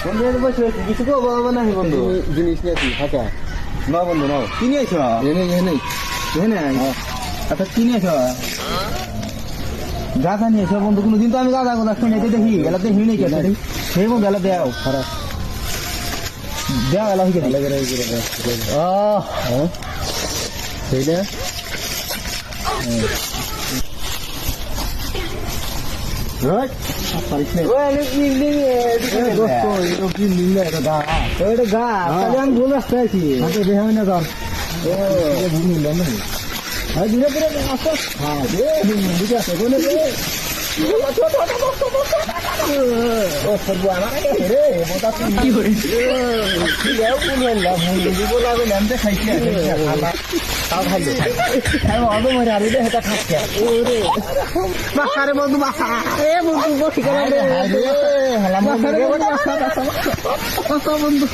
বন্ধু এর বসে কিছু তো বাবা না বন্ধু জিনিস নিয়েছি ফাঁকা না বন্ধু নাও কি নিয়েছ এনে আচ্ছা কি নিয়েছ গাঁদা নিয়েছ বন্ধু কোনোদিন তো আমি গাঁদা কথা শুনে দেখি এলাতে হিনে কে সেই বন্ধু এলা দেও খারাপ দেও এলা হয়ে গেলে সেইটা ভুল রাস্তা আছি না ধর ধীরে ধীরে বুঝে আছে বন্ধু